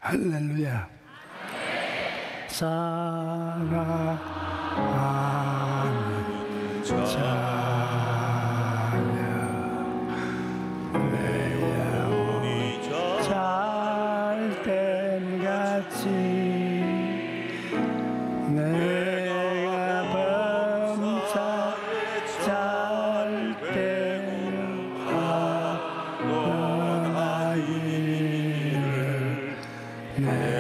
할렐루야. 사랑하는 자야 내 영혼이 잘된 같이 내가 범사 잘된 하나님을 내가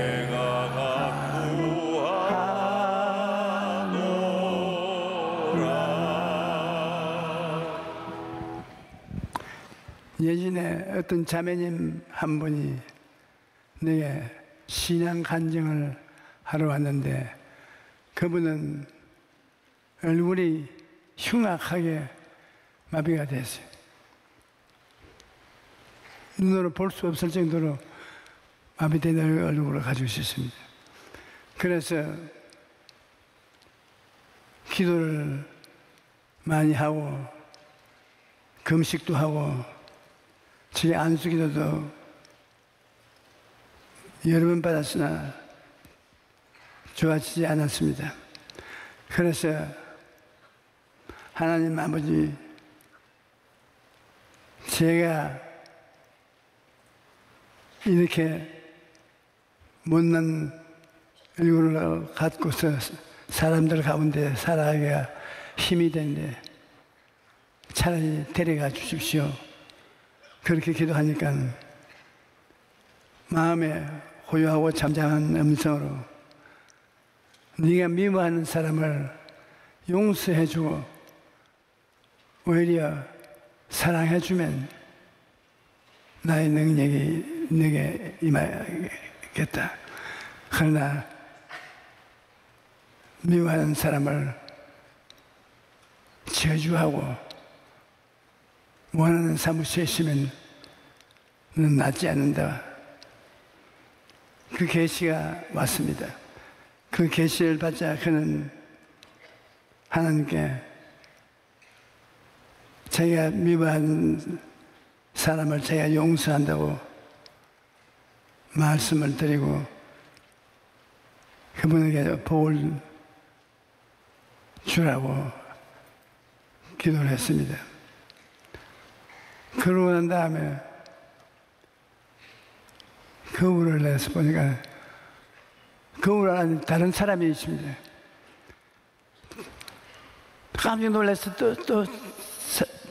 예전에 어떤 자매님 한 분이 내게 신앙 간증을 하러 왔는데 그분은 얼굴이 흉악하게 마비가 됐어요. 눈으로 볼 수 없을 정도로 마비된 얼굴을 가지고 있었습니다. 그래서 기도를 많이 하고 금식도 하고 제 안수기도도 여러 번 받았으나 좋아지지 않았습니다. 그래서 하나님 아버지, 제가 이렇게 못난 얼굴을 갖고서 사람들 가운데 살아가기가 힘이 되는데 차라리 데려가 주십시오. 그렇게 기도하니까 마음에 고요하고 잠잠한 음성으로 네가 미워하는 사람을 용서해주고 오히려 사랑해주면 나의 능력이 내게 임하겠다. 그러나 미워하는 사람을 저주하고 원하는 사무실에 있으면 는 낫지 않는다. 그 계시가 왔습니다. 그 계시를 받자 그는 하나님께 자기가 미워하는 사람을 자기가 용서한다고 말씀을 드리고 그분에게 복을 주라고 기도를 했습니다. 그러고 난 다음에 거울을 내서 보니까 거울 안에 다른 사람이 있습니다. 깜짝 놀라서 또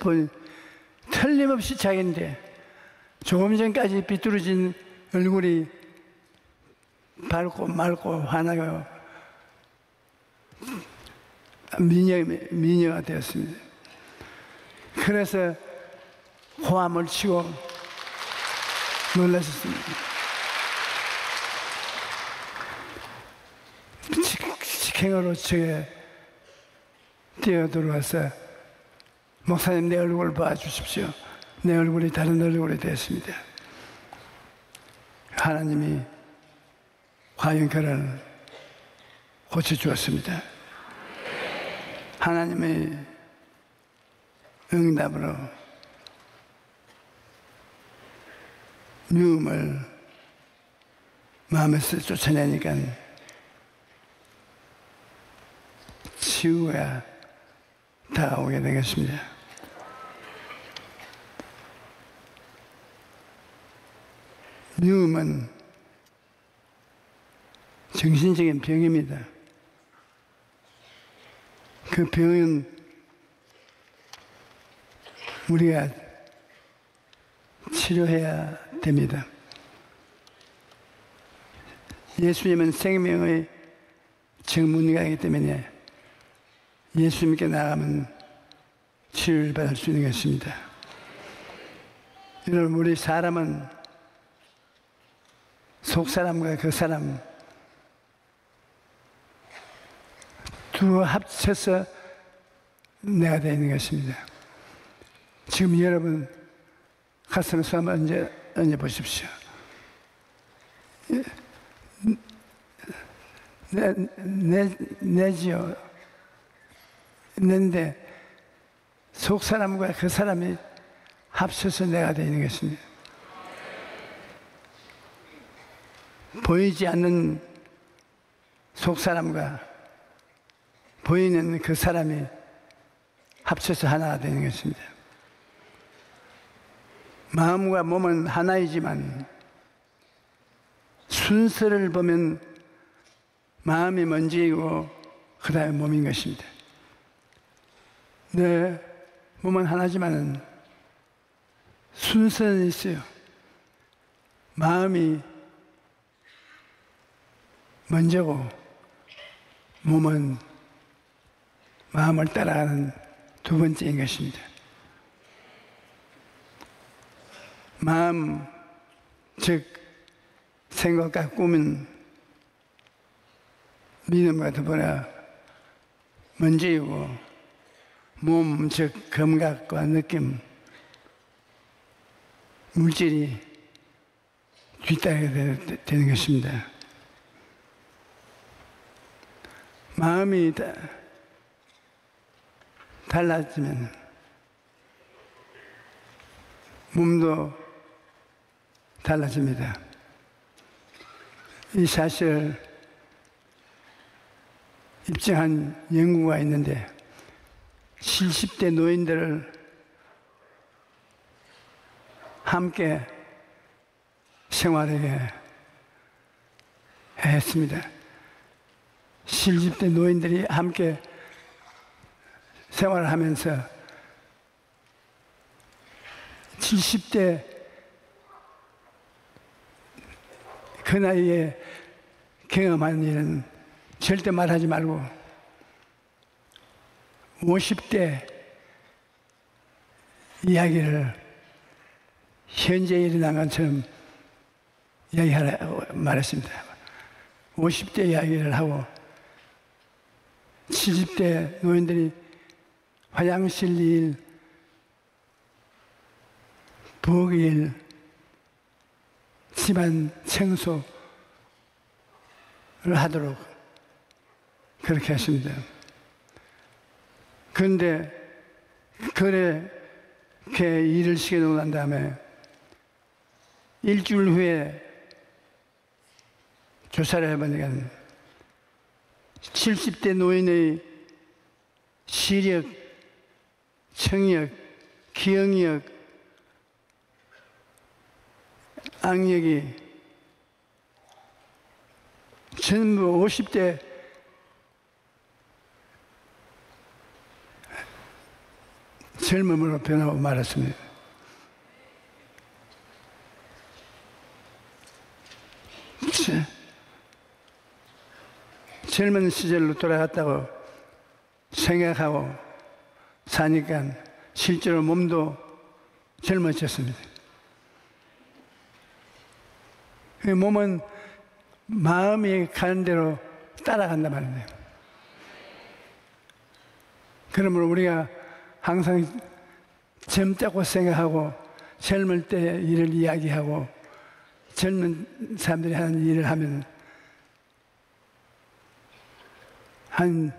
보니 틀림없이 자기인데 조금 전까지 비뚤어진 얼굴이 밝고 맑고 환하고 미녀가 되었습니다. 그래서 호함을 치고 놀라셨습니다. 직행으로 저에 뛰어 들어와서 목사님 내 얼굴을 봐주십시오. 내 얼굴이 다른 얼굴이 되었습니다. 하나님이 화형결을 고쳐주었습니다. 하나님의 응답으로 미움을 마음에서 쫓아내니까 치유가 다가오게 되겠습니다. 미움은 정신적인 병입니다. 그 병은 우리가 치료해야 됩니다. 예수님은 생명의 정문가이기 때문에 예수님께 나가면 치료를 받을 수 있는 것입니다. 여러분, 우리 사람은 속 사람과 그 사람 두 합쳐서 내가 되어 있는 것입니다. 지금 여러분 가슴에 손 한번 얹어 보십시오. 내지요. 있는데 속 사람과 그 사람이 합쳐서 내가 되어 있는 것입니다. 보이지 않는 속사람과 보이는 그 사람이 합쳐서 하나가 되는 것입니다. 마음과 몸은 하나이지만 순서를 보면 마음이 먼저이고 그 다음에 몸인 것입니다. 내 몸은 하나지만 순서는 있어요. 마음이 먼저고 몸은 마음을 따라가는 두 번째인 것입니다. 마음, 즉 생각과 꿈은 믿음과 더불어 먼저이고 몸, 즉 감각과 느낌, 물질이 뒤따르게 되는 것입니다. 마음이 달라지면 몸도 달라집니다. 이 사실을 입증한 연구가 있는데 70대 노인들을 함께 생활하게 했습니다. 70대 노인들이 함께 생활을 하면서 70대 그 나이에 경험한 일은 절대 말하지 말고 50대 이야기를 현재 일어난 것처럼 이야기하라고 말했습니다. 50대 이야기를 하고 70대 노인들이 화장실 일, 부엌 일, 집안 청소를 하도록 그렇게 했습니다. 그런데 그렇게 일을 시켜놓고 난 다음에 일주일 후에 조사를 해보니까 70대 노인의 시력, 청력, 기억력, 악력이 전부 50대 젊음으로 변하고 말았습니다. 젊은 시절로 돌아갔다고 생각하고 사니까 실제로 몸도 젊어졌습니다. 몸은 마음이 가는 대로 따라간단 말이에요. 그러므로 우리가 항상 젊다고 생각하고 젊을 때 일을 이야기하고 젊은 사람들이 하는 일을 하면 한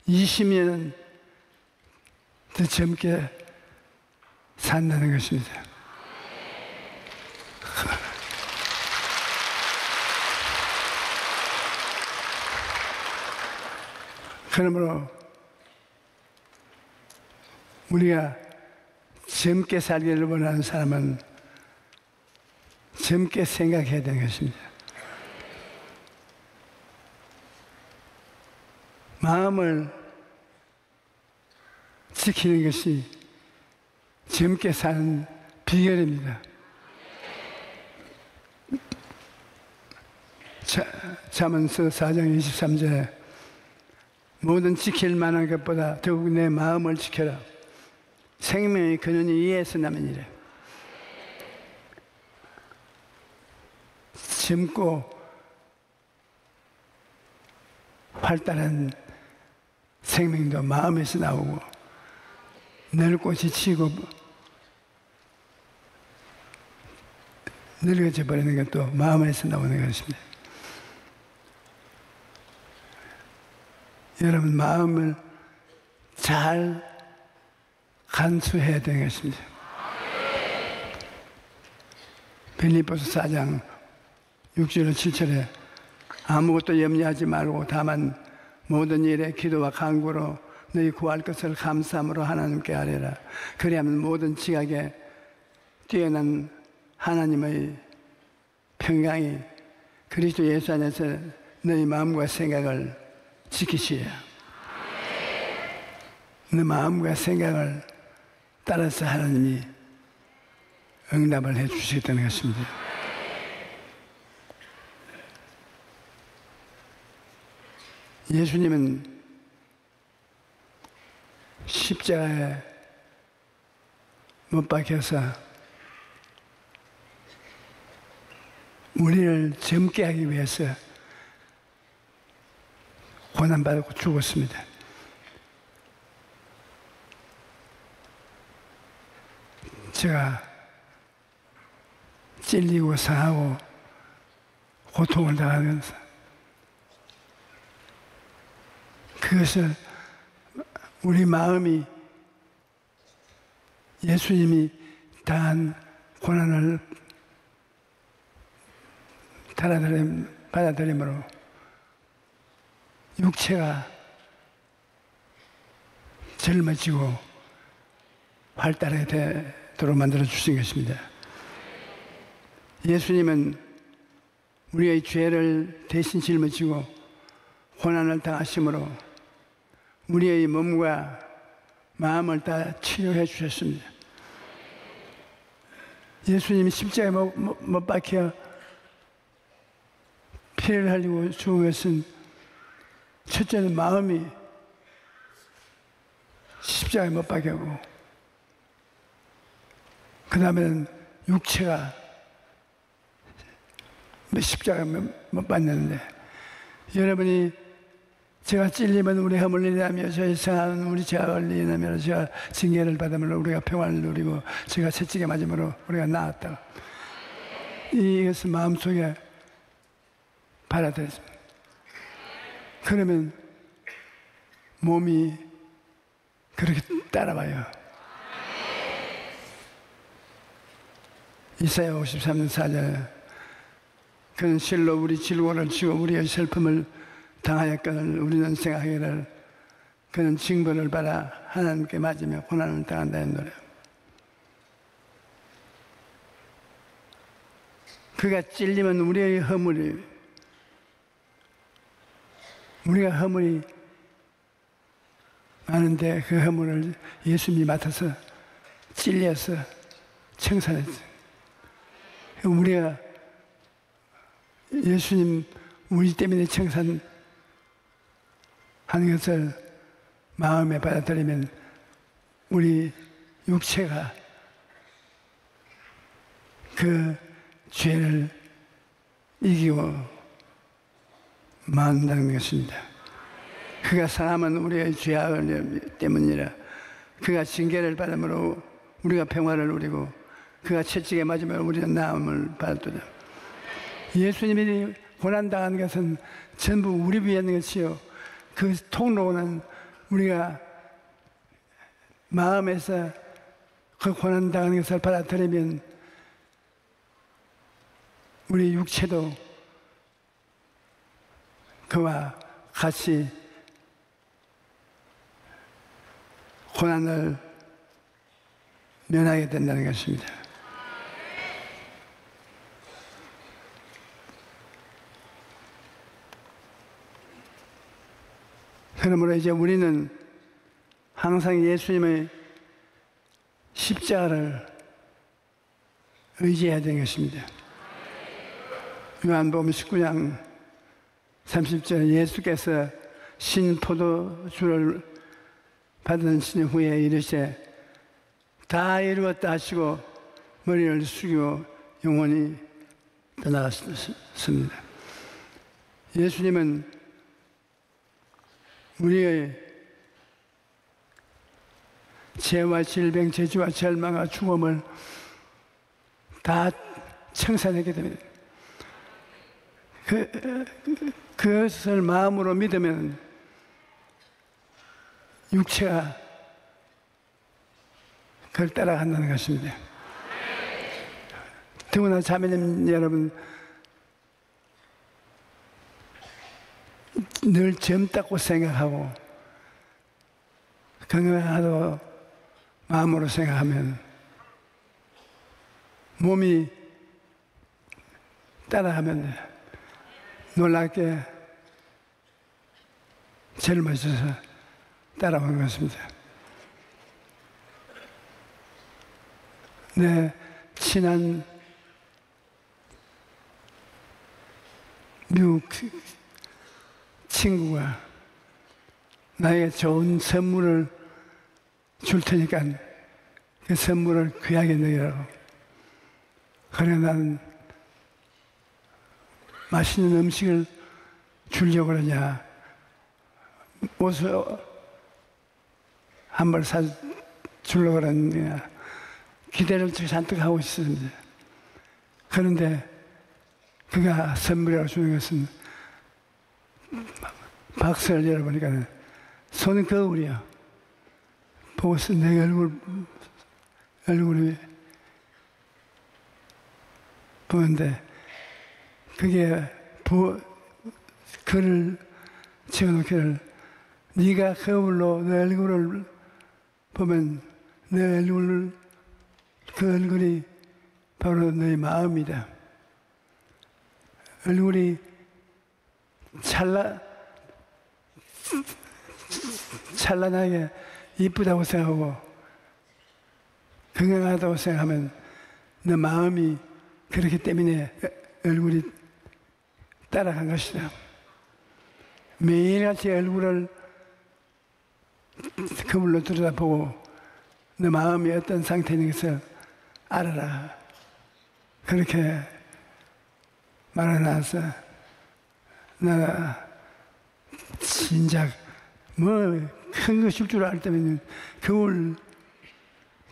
20년 더 젊게 산다는 것입니다. 그러므로 우리가 젊게 살기를 원하는 사람은 젊게 생각해야 되는 것입니다. 마음을 지키는 것이 젊게 사는 비결입니다. 잠언서 4장 23절에 모든 지킬 만한 것보다 더욱 내 마음을 지켜라. 생명의 근원이 이에서 남으니라. 젊고 활달한 생명도 마음에서 나오고 늙고 지치고 늙어져 버리는 것도 마음에서 나오는 것입니다. 여러분 마음을 잘 간수해야 되는 것입니다. 빌립보서 4장 6절 7절에 아무것도 염려하지 말고 다만 모든 일에 기도와 간구로 너희 구할 것을 감사함으로 하나님께 아뢰라. 그리하면 모든 지각에 뛰어난 하나님의 평강이 그리스도 예수 안에서 너희 마음과 생각을 지키시라. 너 마음과 생각을 따라서 하나님이 응답을 해 주시겠다는 것입니다. 예수님은 십자가에 못 박혀서 우리를 젊게 하기 위해서 고난받고 죽었습니다. 제가 찔리고 상하고 고통을 당하면서 그것을 우리 마음이 예수님이 당한 고난을 받아들임으로 육체가 젊어지고 활달하게 되도록 만들어 주신 것입니다. 예수님은 우리의 죄를 대신 짊어지고 고난을 당하심으로 우리의 몸과 마음을 다 치료해 주셨습니다. 예수님이 십자가에 못 박혀 피를 흘리고 죽은 것은 첫째는 마음이 십자가에 못 박혀고 그 다음에는 육체가 십자가에 못 박는데 여러분이 제가 찔리면 우리 허물 인하며 저희 상하는 우리 죄악을 인하며 제가 징계를 받으므로 우리가 평안을 누리고 제가 채찍에 맞으므로 우리가 나았다. 이것을 마음속에 받아들였습니다. 그러면 몸이 그렇게 따라와요. 이사야 53년 4절 그는 실로 우리 질고를 지고 우리의 슬픔을 당하였거늘 우리는 생각하기를 그는 징벌을 받아 하나님께 맞으며 고난을 당한다는 노래. 그가 찔리면 우리의 허물이 우리가 허물이 많은데 그 허물을 예수님이 맡아서 찔려서 청산했어요. 우리가 예수님 우리 때문에 청산하는 것을 마음에 받아들이면 우리 육체가 그 죄를 이기고 만다는 것입니다. 그가 사함은 우리의 죄악을 때문이라. 그가 징계를 받음으로 우리가 평화를 누리고 그가 채찍에 맞으면 우리는 나음을 받았도다. 예수님이 고난당한 것은 전부 우리 위에 있는 것이요 그 통로는 우리가 마음에서 그 고난당하는 것을 받아들이면 우리 육체도 그와 같이 고난을 면하게 된다는 것입니다. 그러므로 이제 우리는 항상 예수님의 십자가를 의지해야 되는 것입니다. 요한복음 19장 30절에 예수께서 신포도주를 받으신 후에 이르시되 다 이루었다 하시고 머리를 숙이고 영원히 떠나갔습니다. 예수님은 우리의 죄와 질병, 저주와 절망과 죽음을 다 청산하게 됩니다. 그것을 마음으로 믿으면 육체가 그걸 따라간다는 것입니다. 더구나 자매님 여러분, 늘 젊다고 생각하고 건강하다고 마음으로 생각하면 몸이 따라하면 놀랍게 젊어져서 따라오는 것입니다. 내 친한 미국 친구가 나에게 좋은 선물을 줄 테니까 그 선물을 귀하게 여기라고. 그래 나는 맛있는 음식을 주려고 그러냐, 옷을 한 벌 사 주려고 그러느냐 기대를 잔뜩 하고 있었는데, 그런데 그가 선물이라고 주는 것은 박스를 열어보니까 손은 거울이야. 보고서 내 얼굴이 보는데 그게 글을 지어놓기를 네가 거울로 내 얼굴을 보면 내 얼굴, 그 얼굴이 바로 너의 마음이다. 얼굴이 찬란하게 이쁘다고 생각하고 건강하다고 생각하면 내 마음이 그렇기 때문에 얼굴이 따라간 것이다. 매일같이 얼굴을 거울로 들여다보고 내 마음이 어떤 상태에 있는 것을 알아라. 그렇게 말해놔서 나 진작 뭐 큰 거 줄 줄 알 때면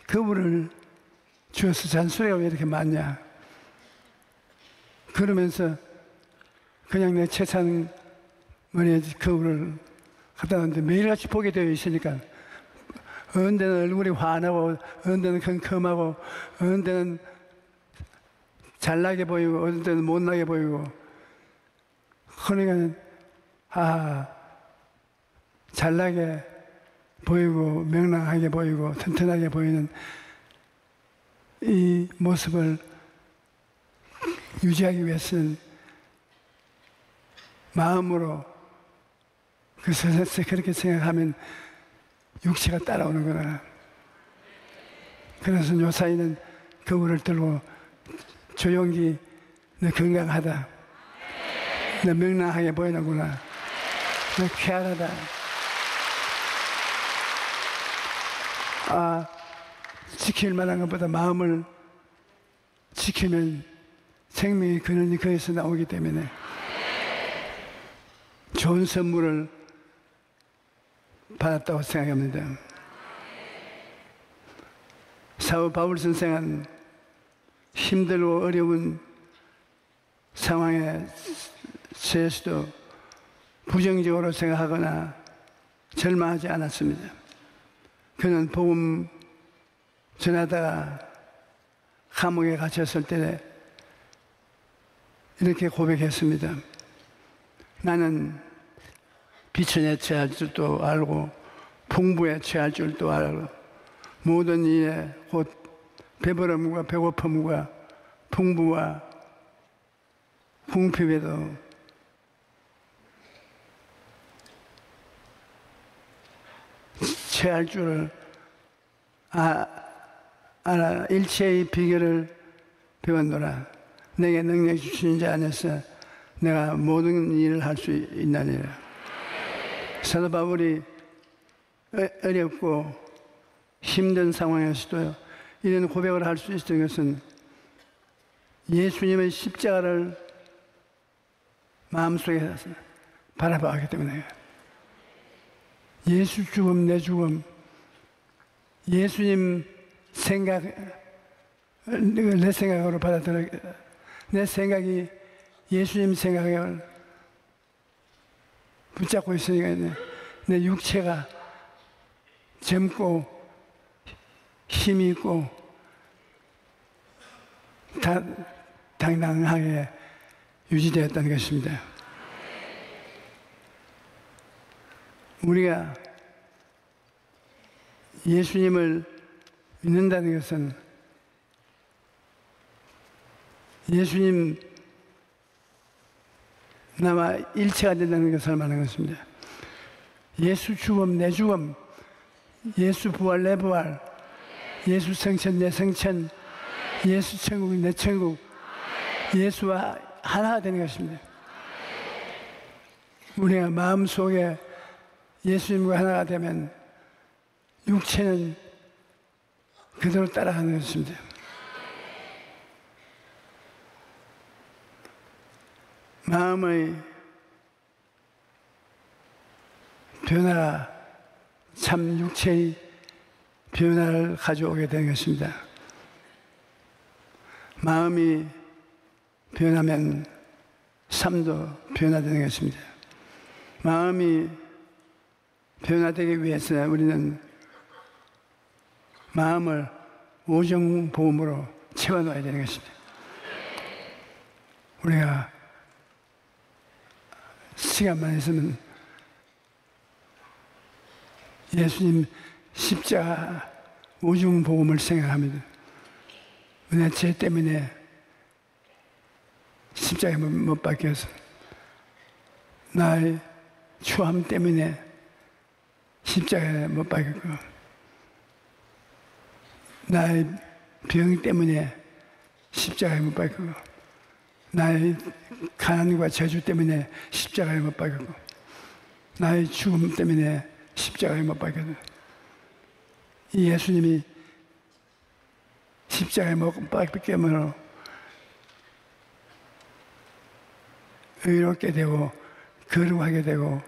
거울을 주어서 잔소리가 왜 이렇게 많냐. 그러면서 그냥 내 채찬 머리에 거울을 갖다 놨는데 매일같이 보게 되어 있으니까 어느 데는 얼굴이 환하고 어느 데는 컴컴하고 어느 데는 잘나게 보이고 어느 데는 못나게 보이고, 그러니까 잘나게 보이고 명랑하게 보이고 튼튼하게 보이는 이 모습을 유지하기 위해서는 마음으로 그렇게 생각하면 육체가 따라오는구나. 그래서 요사이는 거울을 들고 조용히 너 건강하다, 너 명랑하게 보이는구나, 너 쾌활하다. 지킬 만한 것보다 마음을 지키면 생명의 근원이 거기서 나오기 때문에 좋은 선물을 받았다고 생각합니다. 사도 바울 선생은 힘들고 어려운 상황에 처해서도 부정적으로 생각하거나 절망하지 않았습니다. 그는 복음 전하다가 감옥에 갇혔을 때 이렇게 고백했습니다. 나는 비천에 처할 줄도 알고 풍부에 처할 줄도 알고 모든 일에 곧 배부름과 배고픔과 풍부와 궁핍에도 처할 줄을 알아 일체의 비결을 배웠노라. 내게 능력 주신 자 안에서 내가 모든 일을 할 수 있나니라. 사도 바울이 어렵고 힘든 상황에서도 이런 고백을 할 수 있었던 것은 예수님의 십자가를 마음속에 바라봤기 때문에. 예수 죽음 내 죽음, 예수님 생각 내 생각으로 받아들여, 내 생각이 예수님 생각을 붙잡고 있으니까 내 육체가 젊고 힘이 있고 당당하게 유지되었다는 것입니다. 우리가 예수님을 믿는다는 것은 예수님 나와 일체가 된다는 것을 말하는 것입니다. 예수 죽음 내 죽음, 예수 부활 내 부활, 예수 성천 내 성천, 예수 천국 내 천국, 예수와 하나가 되는 것입니다. 우리가 마음속에 예수님과 하나가 되면 육체는 그대로 따라가는 것입니다. 마음의 변화가 참 육체의 변화를 가져오게 되는 것입니다. 마음이 변하면 삶도 변화되는 것입니다. 마음이 변화되기 위해서 우리는 마음을 오정보험으로 채워넣어야 되는 것입니다. 우리가 시간만 있으면 예수님 십자가 오중복음을 생각합니다. 내 죄 때문에 십자가에 못 박혀서, 나의 추함 때문에 십자가에 못 박혔고, 나의 병 때문에 십자가에 못 박혔고, 나의 가난과 저주 때문에 십자가에 못 박혔고, 나의 죽음 때문에 십자가에 못 박혔고, 이 예수님이 십자가에 못 박혔으므로 의롭게 되고 거룩하게 되고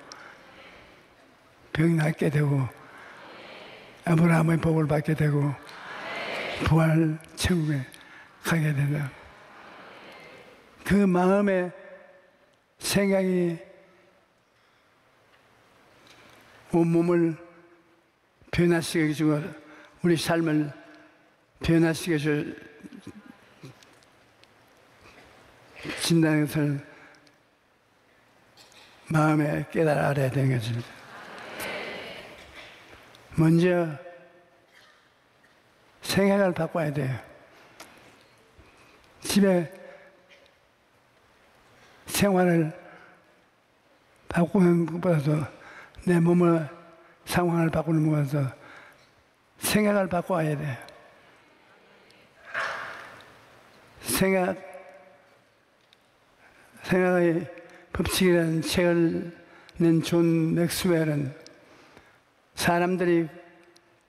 병 낫게 되고 아브라함의 복을 받게 되고 부활 천국에 가게 된다. 그 마음의 생각이 온몸을 변화시켜주고 우리 삶을 변화시켜줄 진다는 것을 마음에 깨달아 알아야 되는 것입니다. 먼저 생각을 바꿔야 돼요. 집에 생활을 바꾸는 것보다도 내 몸의 상황을 바꾸는 것보다도 생각을 바꿔야 돼요. 생각의 법칙이라는 책을 낸 존 맥스웰은 사람들이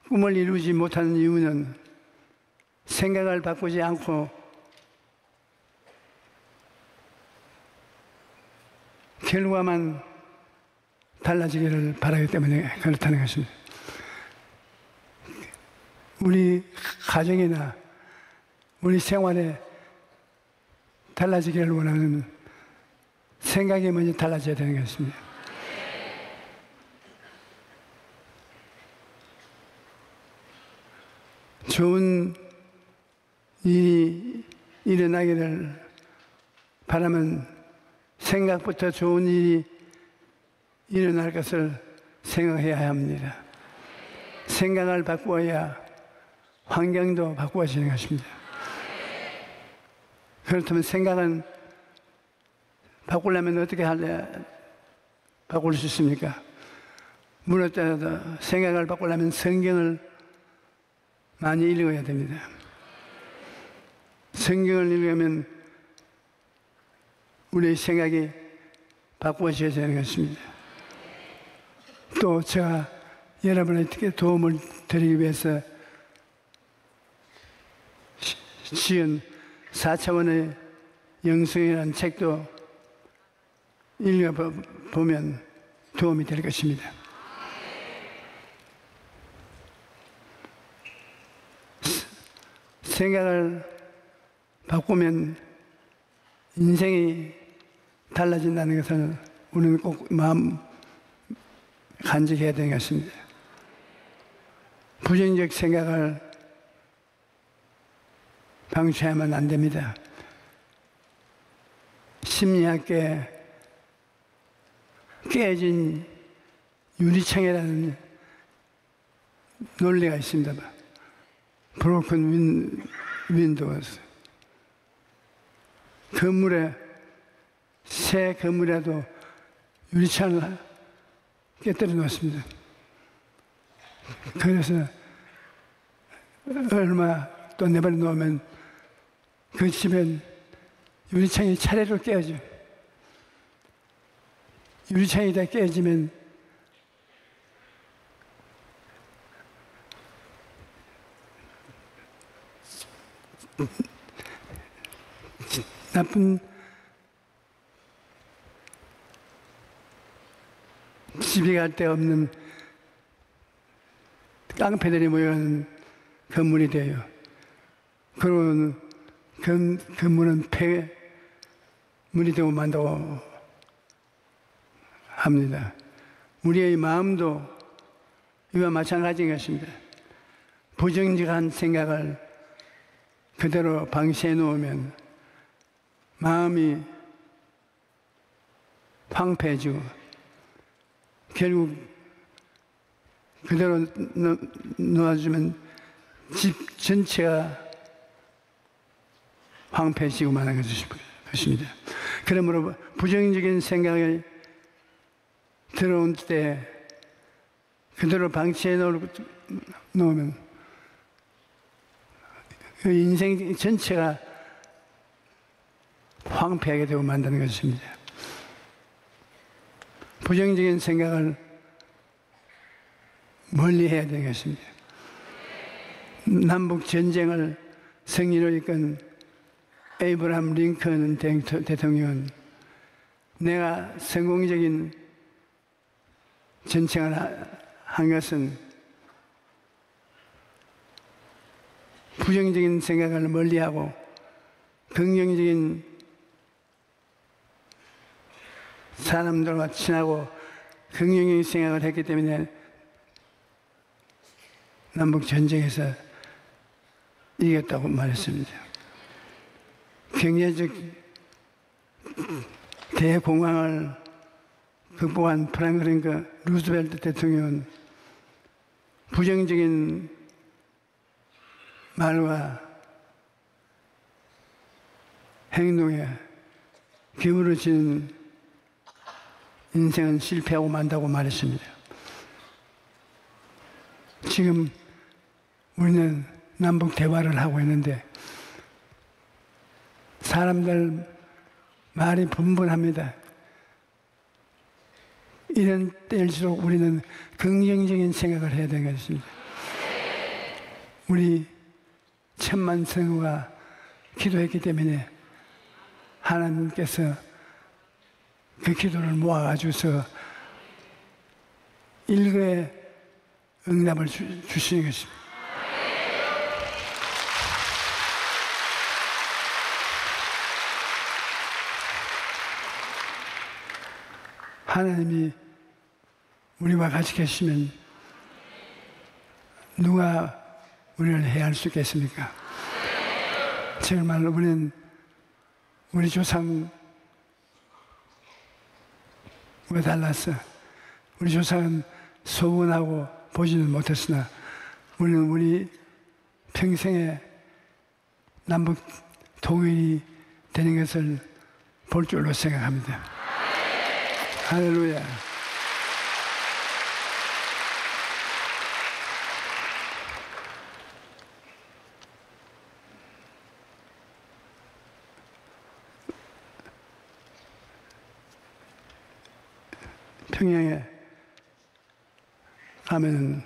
꿈을 이루지 못하는 이유는 생각을 바꾸지 않고 결과만 달라지기를 바라기 때문에 그렇다는 것입니다. 우리 가정이나 우리 생활에 달라지기를 원하는 생각이 먼저 달라져야 되는 것입니다. 좋은 일이 일어나기를 바라면 생각부터 좋은 일이 일어날 것을 생각해야 합니다. 생각을 바꾸어야 환경도 바꾸어지는 것입니다. 그렇다면 생각은 바꾸려면 어떻게 바꿀 수 있습니까? 물었더라도 생각을 바꾸려면 성경을 많이 읽어야 됩니다. 성경을 읽으면 우리의 생각이 바꾸어져야 되는 것입니다. 또 제가 여러분에게 도움을 드리기 위해서 지은 4차원의 영성이라는 책도 읽어보면 도움이 될 것입니다. 생각을 바꾸면 인생이 달라진다는 것을 우리는 꼭 마음 간직해야 되는 것입니다. 부정적 생각을 방치하면 안 됩니다. 심리학계 깨진 유리창이라는 논리가 있습니다. 브로큰 윈도우스. 건물에, 새 건물에도 유리창을 깨뜨려 놓습니다. 그래서 얼마 또 내버려 놓으면 그 집엔 유리창이 차례로 깨어져. 유리창이 다 깨지면 나쁜 시비 갈 데 없는 깡패들이 모여있는 건물이 돼요. 그리고 건물은 폐물이 되고 만다고 합니다. 우리의 마음도 이와 마찬가지인 것입니다. 부정직한 생각을 그대로 방치해 놓으면 마음이 황폐해지고 결국 그대로 놓아주면 집 전체가 황폐해지고 마는 것입니다. 그러므로 부정적인 생각이 들어온 때 그대로 방치해 놓으면 그 인생 전체가 황폐하게 되고 만드는 것입니다. 부정적인 생각을 멀리 해야 되는 것입니다. 남북 전쟁을 승리로 이끈 에이브라함 링컨 대통령은 내가 성공적인 전쟁을 한 것은 부정적인 생각을 멀리하고 긍정적인 사람들과 친하고 긍정적인 생각을 했기 때문에 남북 전쟁에서 이겼다고 말했습니다. 경제적 대공황을 극복한 프랑클린 루스벨트 대통령은 부정적인 말과 행동에 기울어진 인생은 실패하고 만다고 말했습니다. 지금 우리는 남북 대화를 하고 있는데 사람들 말이 분분합니다. 이런 때일수록 우리는 긍정적인 생각을 해야 되는 것입니다. 우리 천만 성우가 기도했기 때문에 하나님께서 그 기도를 모아가지고서 일거에 응답을 주시는 것입니다. 하나님이 우리와 같이 계시면 누가 우리를 해할 수 있겠습니까? 정말 우리는 우리 조상과 달라서 우리 조상은 소원하고 보지는 못했으나 우리는 우리 평생에 남북 통일이 되는 것을 볼 줄로 생각합니다. 할렐루야. 평양에 가면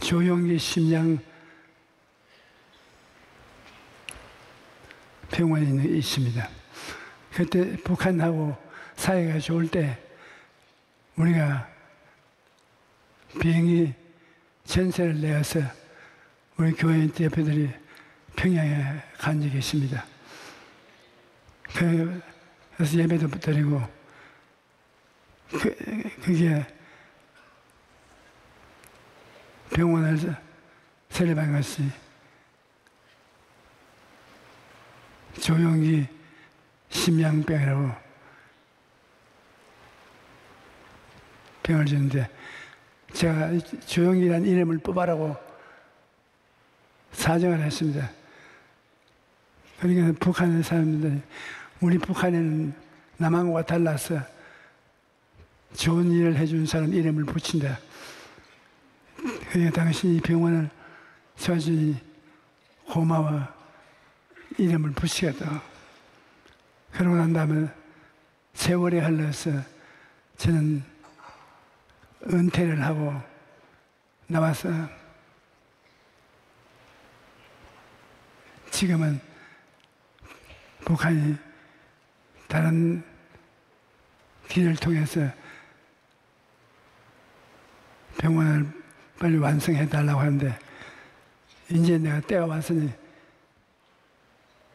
조용기 심장 병원이 있습니다. 그때 북한하고 사이가 좋을 때 우리가 비행기 전세를 내어서 우리 교회 대표들이 평양에 간 적이 있습니다. 그래서 예배도 드리고 그게 병원에서 세례받은 것이 조용기 심장병이라고 병을 주는데 제가 조영기라는 이름을 뽑아라고 사정을 했습니다. 그러니까 북한의 사람들이 우리 북한에는 남한과 달라서 좋은 일을 해준 사람 이름을 붙인다. 그러니까 당신이 이 병원을 서주니 고마워 이름을 붙이겠다. 그러고 난 다음에 세월이 흘러서 저는 은퇴를 하고 나와서 지금은 북한이 다른 길을 통해서 병원을 빨리 완성해 달라고 하는데 이제 내가 때가 왔으니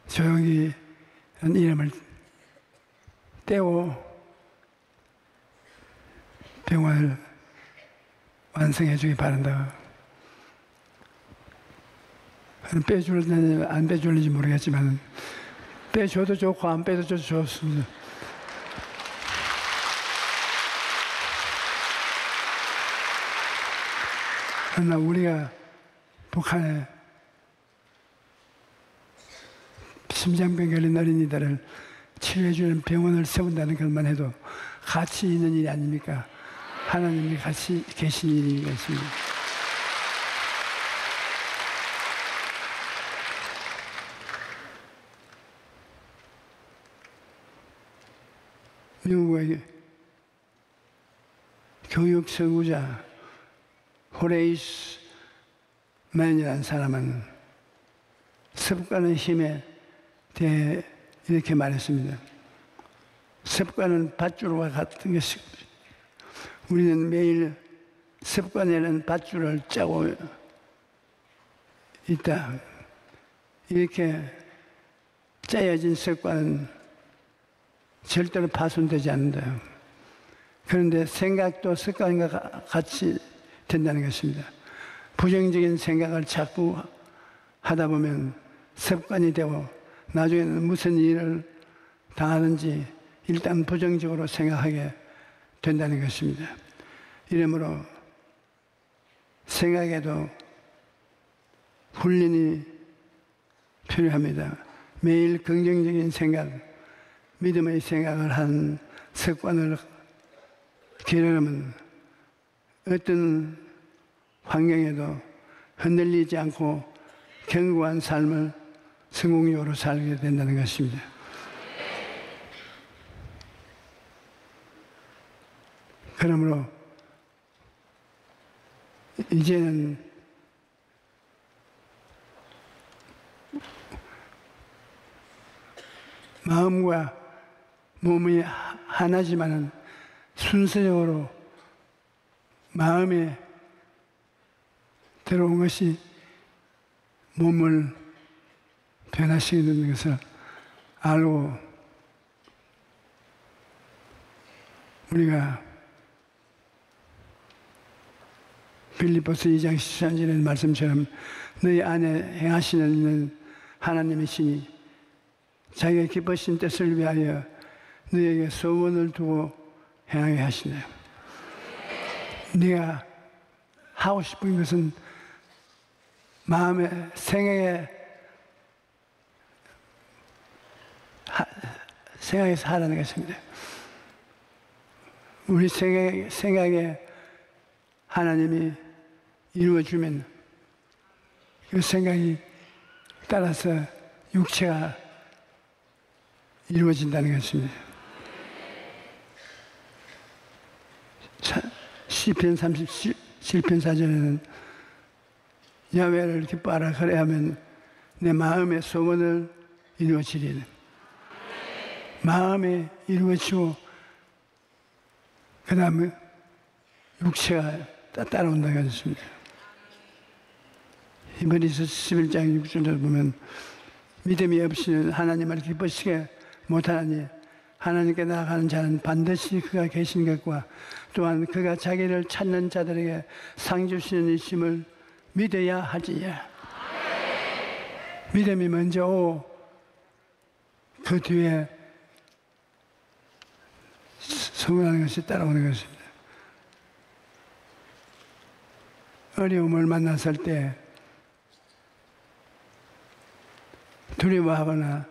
조용히 이름을 떼고 병원을 완성해 주기 바란다. 빼줄는지 안 빼줄는지 모르겠지만 빼줘도 좋고 안 빼도 좋습니다. 그러나 우리가 북한에 심장병 걸린 어린이들을 치료해주는 병원을 세운다는 것만 해도 가치 있는 일이 아닙니까? 하나님이 같이 계신 일인 것입니다. 미국의 교육 선구자 호레이스 맨이라는 사람은 습관의 힘에 대해 이렇게 말했습니다. 습관은 밧줄과 같은 것입니다. 우리는 매일 습관에는 밧줄을 짜고 있다. 이렇게 짜여진 습관은 절대로 파손되지 않는다. 그런데 생각도 습관과 같이 된다는 것입니다. 부정적인 생각을 자꾸 하다 보면 습관이 되고 나중에는 무슨 일을 당하는지 일단 부정적으로 생각하게 된다는 것입니다. 이러므로 생각에도 훈련이 필요합니다. 매일 긍정적인 생각, 믿음의 생각을 한 습관을 기르려면 어떤 환경에도 흔들리지 않고 견고한 삶을 성공적으로 살게 된다는 것입니다. 그러므로 이제는 마음과 몸이 하나지만은 순서적으로 마음에 들어온 것이 몸을 변화시키는 것을 알고 우리가 빌립보서 2장 13절의 말씀처럼 너희 안에 행하시는 하나님의 신이 자기의 기쁘신 뜻을 위하여 너희에게 소원을 두고 행하게 하시네요. 네가 하고 싶은 것은 마음의 생각에서 하라는 것입니다. 우리 생각에 하나님이 이루어주면 그 생각이 따라서 육체가 이루어진다는 것입니다. 시편 37편 4절에는 야훼를 기뻐하라 그래야면 내 마음의 소원을 이루어지리라. 마음에 이루어지고 그 다음에 육체가 따라온다는 것입니다. 히브리서 11장 6절을 보면 믿음이 없이는 하나님을 기쁘시게 못하나니 하나님께 나아가는 자는 반드시 그가 계신 것과 또한 그가 자기를 찾는 자들에게 상 주시는 이심을 믿어야 하지야. 믿음이 먼저 오고 그 뒤에 소문하는 것이 따라오는 것입니다. 어려움을 만났을 때 두려워하거나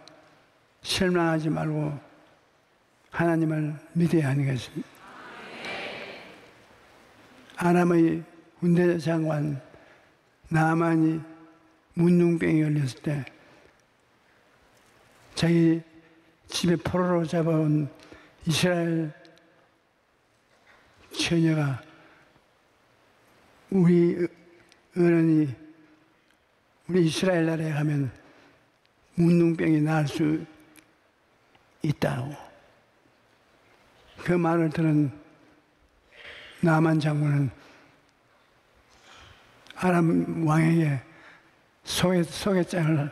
실망하지 말고 하나님을 믿어야 하는 것입니다. 아람의 군대 장관 나아만이 문둥병이 걸렸을 때 자기 집에 포로로 잡아온 이스라엘 처녀가 우리 어른이 우리 이스라엘 나라에 가면 문둥병이 나을 수 있다고 그 말을 들은 나만 장군은 아람 왕에게 소개장을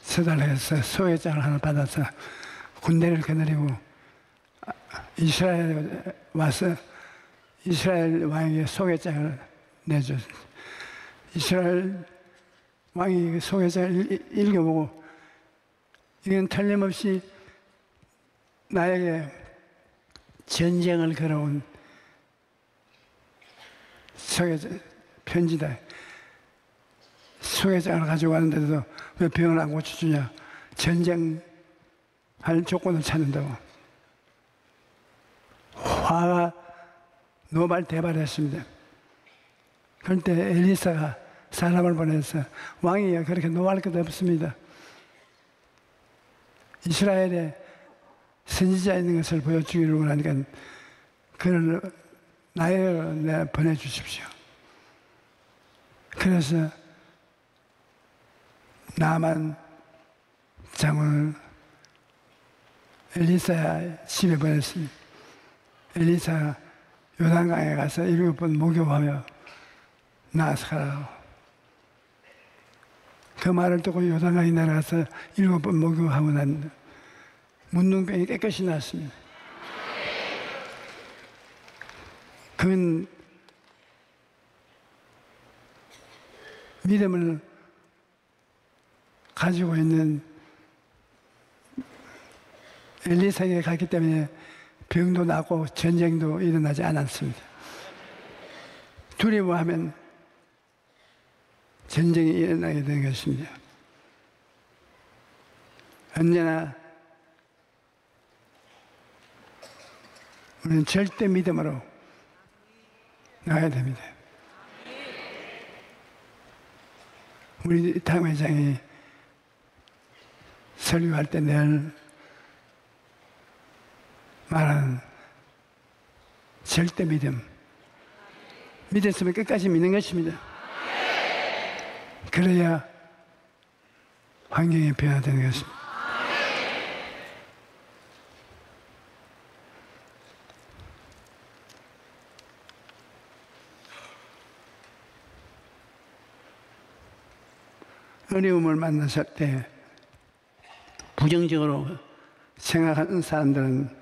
써달라 해서 소개장을 하나 받아서 군대를 거느리고 이스라엘에 와서 이스라엘 왕에게 소개장을 내줬습니다. 이스라엘 왕이 그 소개장을 읽어보고 이건 틀림없이 나에게 전쟁을 걸어온 소개장, 편지다. 소개장을 가지고 왔는데도 왜 병을 안 고쳐주냐? 전쟁할 조건을 찾는다고. 화가 노발대발했습니다. 그런데 엘리사가 사람을 보내서 왕이 그렇게 노할 것도 없습니다. 이스라엘에 선지자 있는 것을 보여주기를 원하니까 그를 나에게 내가 보내주십시오. 그래서 나만 장군을 엘리사 집에 보냈습니다. 엘리사가 요단강에 가서 7번 목욕하며 나아서 가라고. 그 말을 듣고 요단강에 내려가서 7번 목욕하고 난 문둥병이 깨끗이 났습니다. 그건 믿음을 가지고 있는 엘리사에게 갔기 때문에 병도 나고 전쟁도 일어나지 않았습니다. 두려워하면 전쟁이 일어나게 되는 것입니다. 언제나 우리는 절대 믿음으로 나가야 됩니다. 우리 당회장이 설교할 때 늘 말하는 절대 믿음. 믿었으면 끝까지 믿는 것입니다. 그래야 환경이 변화되는 것입니다. 어려움을 만났을 때 부정적으로 생각하는 사람들은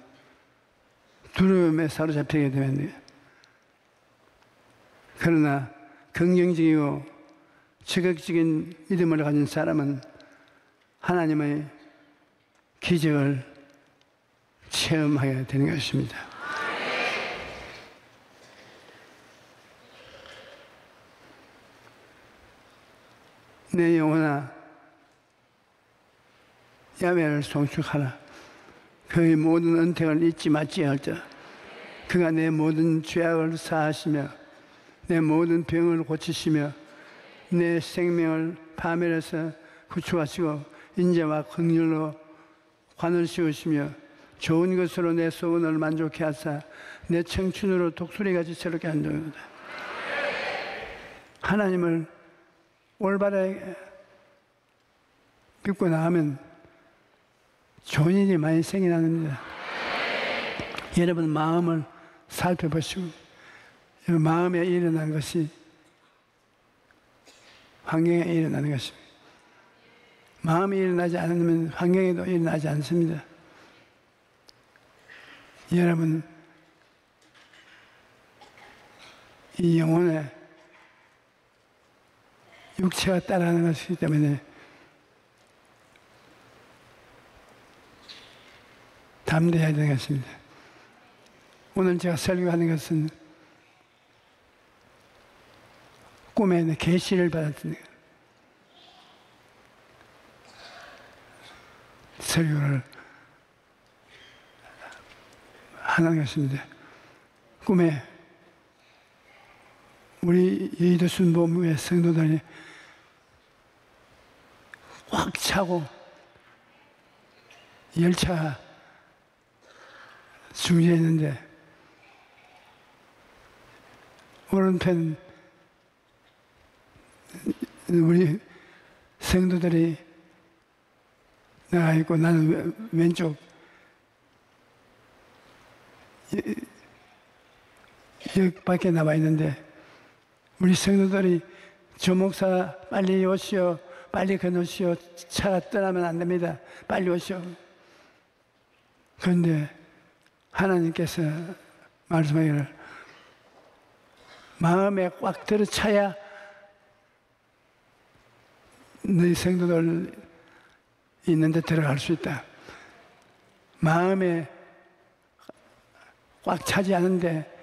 두려움에 사로잡히게 됩니다. 그러나 긍정적이고 적극적인 믿음을 가진 사람은 하나님의 기적을 체험하게 되는 것입니다. 내 영혼아 야훼를 송축하라. 그의 모든 은택을 잊지 말지어다. 그가 내 모든 죄악을 사하시며 내 모든 병을 고치시며 내 생명을 파멸해서 구출하시고 인자와 긍휼로 관을 씌우시며 좋은 것으로 내 소원을 만족해 하사 내 청춘으로 독수리같이 새롭게 한다고다. 하나님을 올바르게 믿고 나가면 좋은 일이 많이 생겨납니다. 여러분 마음을 살펴보시고 마음에 일어난 것이 환경에 일어나는 것입니다. 마음이 일어나지 않으면 환경에도 일어나지 않습니다. 여러분 이 영혼에 육체가 따라하는 것이기 때문에 담대해야 되는 것입니다. 오늘 제가 설교하는 것은 꿈에 계시를 받았던 설교를 하는 것입니다. 꿈에 우리 여의도 순복음교회 성도들이 꽉 차고 열차가 중지했는데 오른편 우리 성도들이 나가 있고 나는 왼쪽 역 밖에 나와 있는데 우리 성도들이 조 목사 빨리 오시오, 빨리 건너시오, 차가 떠나면 안 됩니다, 빨리 오시오. 그런데 하나님께서 말씀하기를 마음에 꽉 들어차야 너희 성도들 있는데 들어갈 수 있다. 마음에 꽉 차지 않은데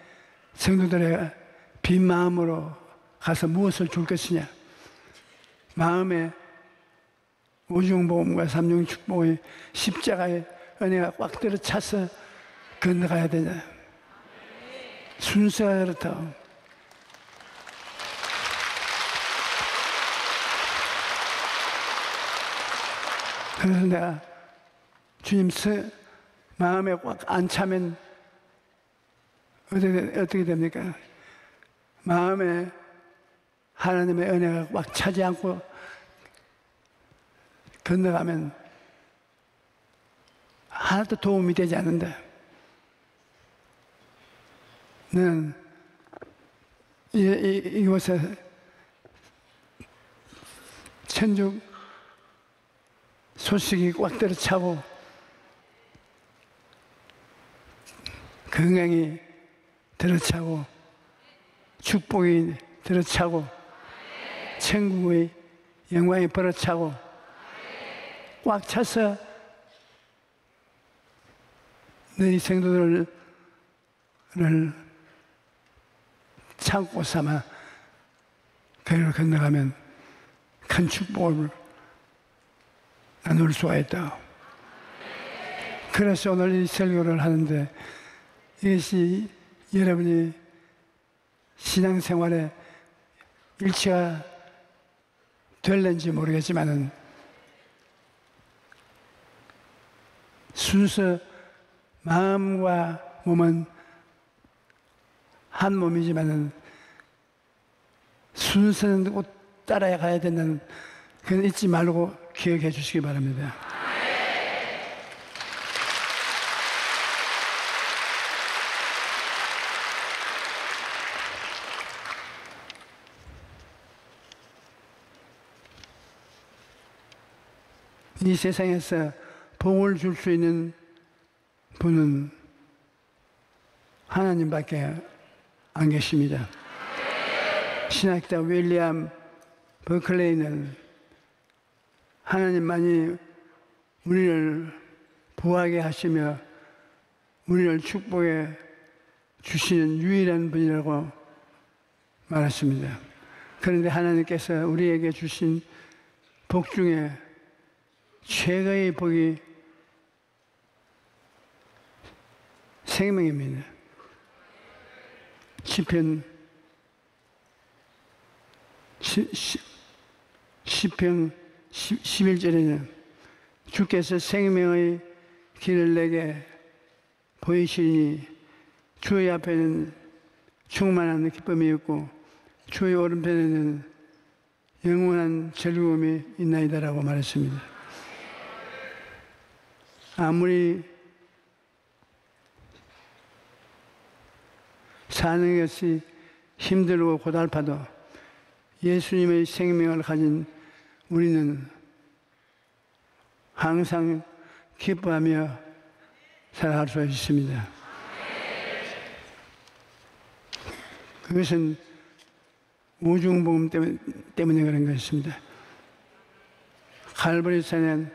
성도들의 빈 마음으로 가서 무엇을 줄 것이냐. 마음에 오중복음과 삼중축복의 십자가의 은혜가 꽉 들어차서 건너가야 되냐. 순서가 그렇다. 그래서 내가 주님 마음에 꽉 안 차면 어떻게 됩니까? 마음에 하나님의 은혜가 꽉 차지 않고 건너가면 하나도 도움이 되지 않는다. 너는 이곳에 천국 소식이 꽉 들어차고 건강이 들어차고 축복이 들어차고 천국의 영광이 벌어차고 꽉 차서 너희 성도들을 참고 삼아 거리를 건너가면 큰 축복을 나눌 수가 있다. 그래서 오늘 이 설교를 하는데 이것이 여러분이 신앙생활에 일치가 될는지 모르겠지만은 순서 마음과 몸은 한 몸이지만은 순서는 꼭 따라야 가야 된다는 그건 잊지 말고 기억해 주시기 바랍니다. 이 세상에서 복을 줄 수 있는 분은 하나님밖에 안 계십니다. 신학자 윌리엄 버클레이는 하나님만이 우리를 부하게 하시며 우리를 축복해 주시는 유일한 분이라고 말했습니다. 그런데 하나님께서 우리에게 주신 복 중에 최고의 복이 생명입니다. 시편 11절에는 주께서 생명의 길을 내게 보이시니 주의 앞에는 충만한 기쁨이 있고 주의 오른편에는 영원한 즐거움이 있나이다라고 말했습니다. 아무리 사는 것이 힘들고 고달파도 예수님의 생명을 가진 우리는 항상 기뻐하며 살아갈 수 있습니다. 그것은 우중복음 때문에 그런 것입니다. 갈보리산은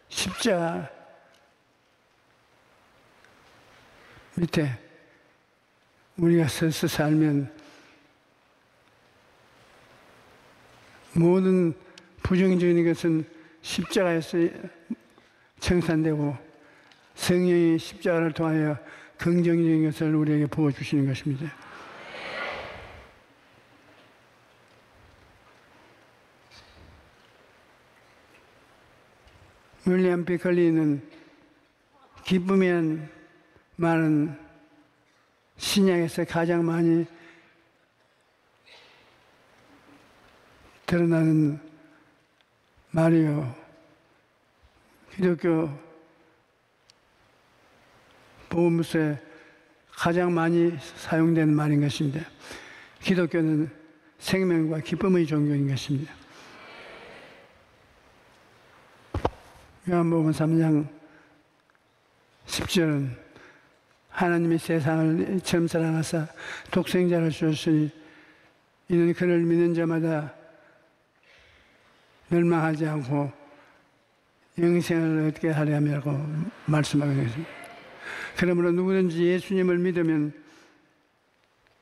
십자가 밑에 우리가 서서 살면 모든 부정적인 것은 십자가에서 청산되고 성령이 십자가를 통하여 긍정적인 것을 우리에게 부어주시는 것입니다. 윌리엄 비컬리는 기쁨이란 말은 신약에서 가장 많이 드러나는 말이요. 기독교 복음서에 가장 많이 사용된 말인 것입니다. 기독교는 생명과 기쁨의 종교인 것입니다. 요한복음 3장 10절은 하나님이 세상을 처음 사랑하사 독생자를 주셨으니 이는 그를 믿는 자마다 멸망하지 않고 영생을 얻게 하려 함이라고 말씀하고 있습니다. 그러므로 누구든지 예수님을 믿으면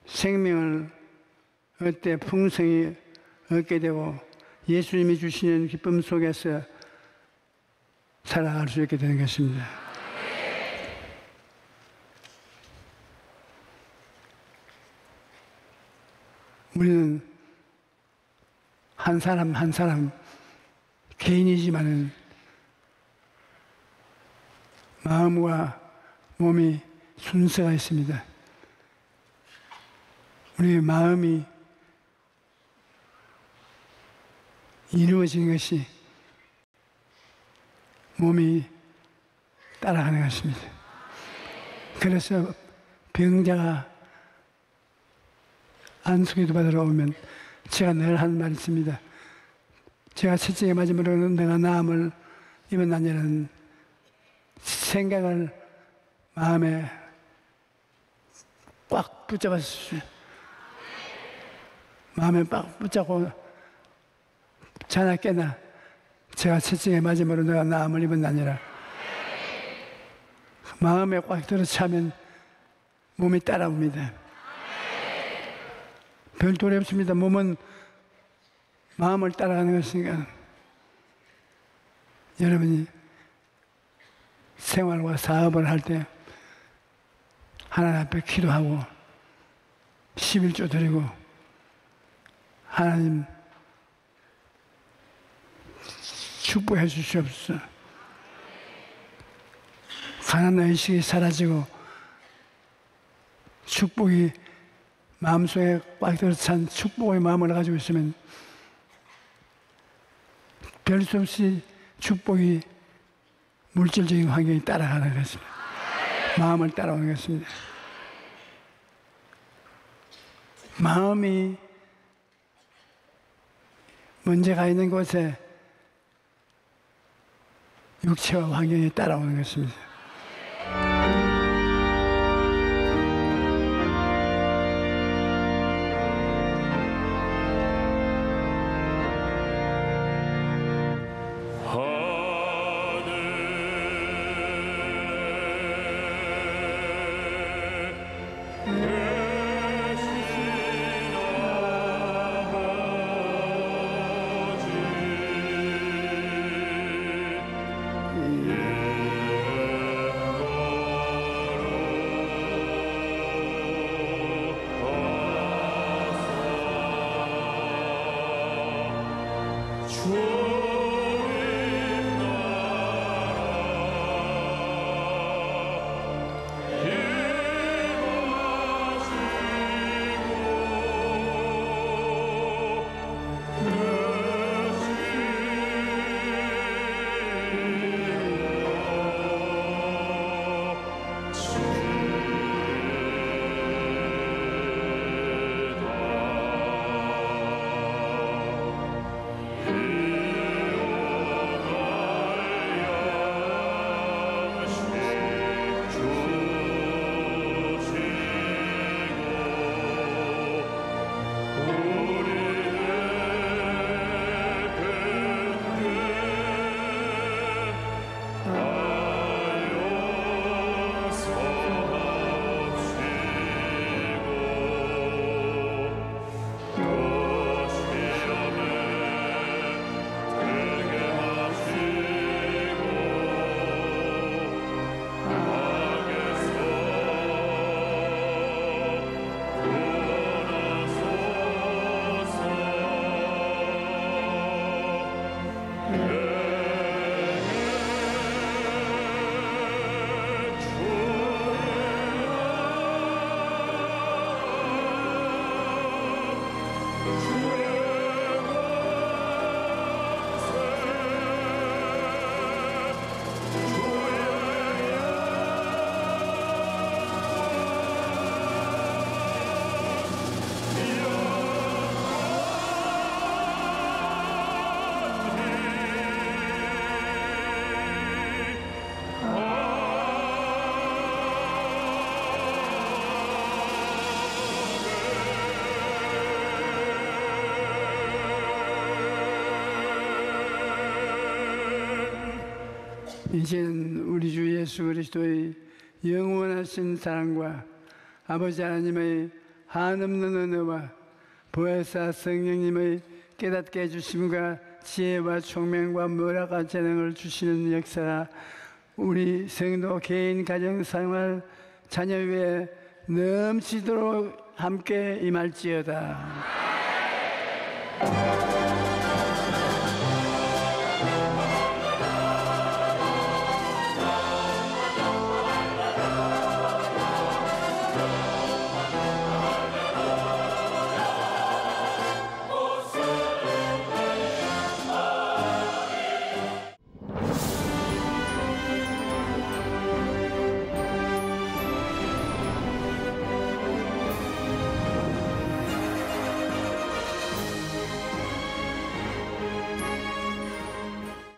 생명을 얻되 풍성히 얻게 되고 예수님이 주시는 기쁨 속에서 살아갈 수 있게 되는 것입니다. 우리는 한 사람 한 사람 개인이지만은 마음과 몸이 순서가 있습니다. 우리의 마음이 이루어지는 것이 몸이 따라가는 것입니다. 그래서 병자가 안수기도 받으러 오면 제가 늘 하는 말이 있습니다. 제가 채찍에 맞음으로 내가 나음을 입었나니라는 생각을 마음에 꽉 붙잡았어요. 마음에 꽉 붙잡고 자나 깨나 제가 채찍에 맞음으로 내가 나음을 입었나니라. 마음에 꽉 들어차면 몸이 따라옵니다. 별도리 없습니다. 몸은 마음을 따라가는 것이니까 여러분이 생활과 사업을 할 때 하나님 앞에 기도하고 11조 드리고 하나님 축복해 주시옵소서. 가난한 의식이 사라지고 축복이 마음속에 꽉 들어찬 축복의 마음을 가지고 있으면 별 수 없이 축복이 물질적인 환경이 따라가는 것입니다. 마음을 따라오는 것입니다. 마음이 문제가 있는 곳에 육체와 환경이 따라오는 것입니다. 이제는 우리 주 예수 그리스도의 영원하신 사랑과 아버지 하나님의 한없는 은혜와 보혜사 성령님의 깨닫게 해주심과 지혜와 총명과 모략한 재능을 주시는 역사가 우리 성도 개인 가정생활 자녀 위에 넘치도록 함께 임할지어다.